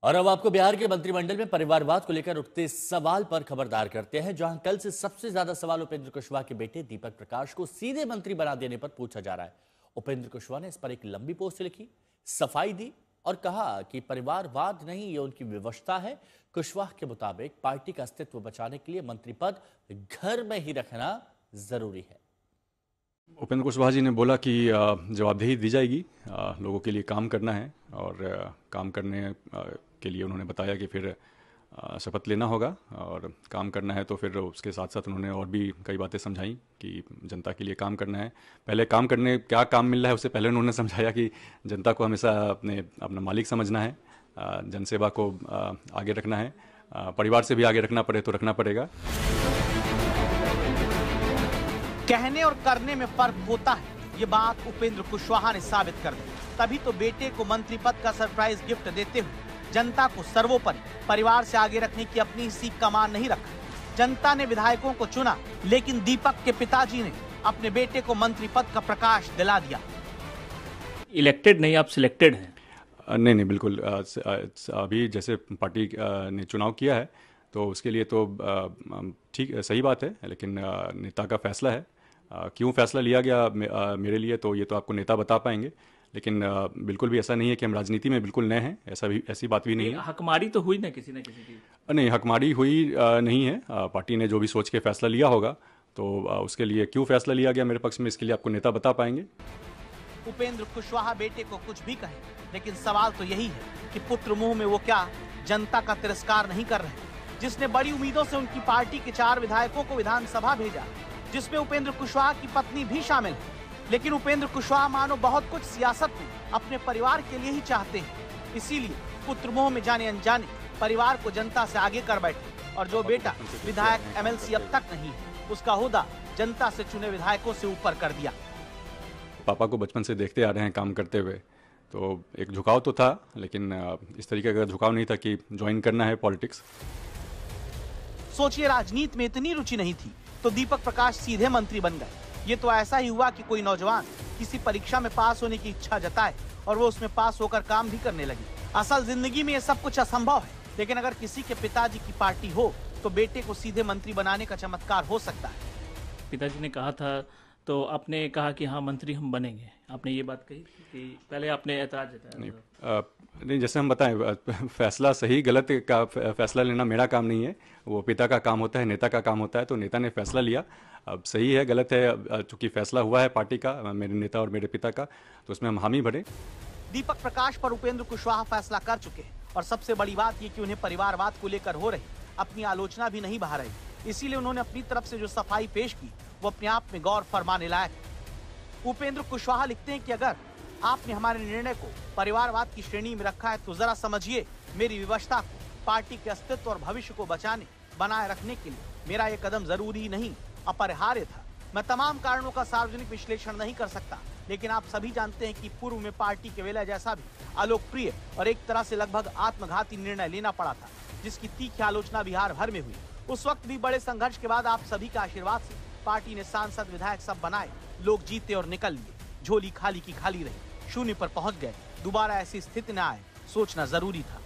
और अब आपको बिहार के मंत्रिमंडल में परिवारवाद को लेकर उठते सवाल पर खबरदार करते हैं, जहां कल से सबसे ज्यादा सवाल उपेंद्र कुशवाहा के बेटे दीपक प्रकाश को सीधे मंत्री बना देने पर पूछा जा रहा है। उपेंद्र कुशवाहा ने इस पर एक लंबी पोस्ट लिखी, सफाई दी और कहा कि परिवारवाद नहीं, ये उनकी विवशता है। कुशवाहा के मुताबिक पार्टी का अस्तित्व बचाने के लिए मंत्री पद घर में ही रखना जरूरी है। उपेंद्र कुशवाहा जी ने बोला कि जवाबदेही दी जाएगी, लोगों के लिए काम करना है और काम करने के लिए उन्होंने बताया कि फिर शपथ लेना होगा और काम करना है। तो फिर उसके साथ साथ उन्होंने और भी कई बातें समझाई कि जनता के लिए काम करना है। पहले काम करने क्या काम मिल रहा है उससे पहले उन्होंने समझाया कि जनता को हमेशा अपना मालिक समझना है, जनसेवा को आगे रखना है, परिवार से भी आगे रखना पड़े तो रखना पड़ेगा। कहने और करने में फर्क होता है, ये बात उपेंद्र कुशवाहा ने साबित कर दी। तभी तो बेटे को मंत्री पद का सरप्राइज गिफ्ट देते हुए जनता को सर्वोपरि परिवार से आगे रखने की अपनी सीख का मान नहीं रखा। जनता ने विधायकों को चुना, लेकिन दीपक के पिताजी ने अपने बेटे को मंत्री पद का प्रकाश दिला दिया। इलेक्टेड नहीं, आप सिलेक्टेड हैं? नहीं, बिल्कुल। अभी जैसे पार्टी ने चुनाव किया है तो उसके लिए तो ठीक सही बात है, लेकिन नेता का फैसला है। क्यों फैसला लिया गया मेरे लिए तो ये तो आपको नेता बता पाएंगे, लेकिन बिल्कुल भी ऐसा नहीं है कि हम राजनीति में बिल्कुल नए हैं, ऐसी बात भी नहीं है। हकमारी तो हुई ना किसी न किसी की? नहीं, हकमारी हुई नहीं है। पार्टी ने जो भी सोच के फैसला लिया होगा तो उसके लिए क्यों फैसला लिया गया मेरे पक्ष में, इसके लिए आपको नेता बता पाएंगे। उपेंद्र कुशवाहा बेटे को कुछ भी कहे, लेकिन सवाल तो यही है कि पुत्र मुंह में वो क्या जनता का तिरस्कार नहीं कर रहे, जिसने बड़ी उम्मीदों से उनकी पार्टी के 4 विधायकों को विधानसभा भेजा, जिसमें उपेंद्र कुशवाहा की पत्नी भी शामिल है। लेकिन उपेंद्र कुशवाहा मानो बहुत कुछ सियासत में अपने परिवार के लिए ही चाहते हैं, इसीलिए पुत्र मोह में जाने अनजाने परिवार को जनता से आगे कर बैठे। और जो बेटा विधायक एमएलसी अब तक नहीं है, उसका ओहदा जनता से चुने विधायकों से ऊपर कर दिया। पापा को बचपन से देखते आ रहे हैं काम करते हुए, तो एक झुकाव तो था, लेकिन इस तरीके का झुकाव नहीं था कि ज्वाइन करना है पॉलिटिक्स। सोचिए, राजनीति में इतनी रुचि नहीं थी तो दीपक प्रकाश सीधे मंत्री बन गए। ये तो ऐसा ही हुआ कि कोई नौजवान किसी परीक्षा में पास होने की इच्छा जताए और वो उसमें पास होकर काम भी करने लगी। असल जिंदगी में ये सब कुछ असंभव है, लेकिन अगर किसी के पिताजी की पार्टी हो तो बेटे को सीधे मंत्री बनाने का चमत्कार हो सकता है। पिताजी ने कहा था तो आपने कहा कि हाँ मंत्री हम बनेंगे, आपने ये बात कही कि पहले आपने ऐतराज जताया? नहीं, जैसे हम बताएं, फैसला सही गलत का फैसला लेना मेरा काम नहीं है, वो पिता का काम होता है, नेता का काम होता है। तो नेता ने फैसला लिया, अब सही है गलत है, चूंकि फैसला हुआ है पार्टी का, मेरे नेता और मेरे पिता का, तो उसमें हम हामी भरे। दीपक प्रकाश पर उपेंद्र कुशवाहा फैसला कर चुके हैं और सबसे बड़ी बात ये कि उन्हें परिवारवाद को लेकर हो रही अपनी आलोचना भी नहीं बहा रही। इसीलिए उन्होंने अपनी तरफ से जो सफाई पेश की वो अपने आप में गौर फरमाने लायक है। उपेंद्र कुशवाहा लिखते हैं कि अगर आपने हमारे निर्णय को परिवारवाद की श्रेणी में रखा है तो जरा समझिए, मेरी विवशता को पार्टी के अस्तित्व और भविष्य को बचाने बनाए रखने के लिए मेरा ये कदम जरूरी नहीं, अपरिहार्य था। मैं तमाम कारणों का सार्वजनिक विश्लेषण नहीं कर सकता, लेकिन आप सभी जानते हैं कि पूर्व में पार्टी के विलय जैसा भी अलोकप्रिय और एक तरह से लगभग आत्मघाती निर्णय लेना पड़ा था, जिसकी तीखी आलोचना बिहार भर में हुई। उस वक्त भी बड़े संघर्ष के बाद आप सभी के आशीर्वाद से पार्टी ने सांसद विधायक सब बनाए, लोग जीते और निकल लिए। झोली खाली की खाली रही, शून्य पर पहुंच गए। दोबारा ऐसी स्थिति न आए, सोचना जरूरी था।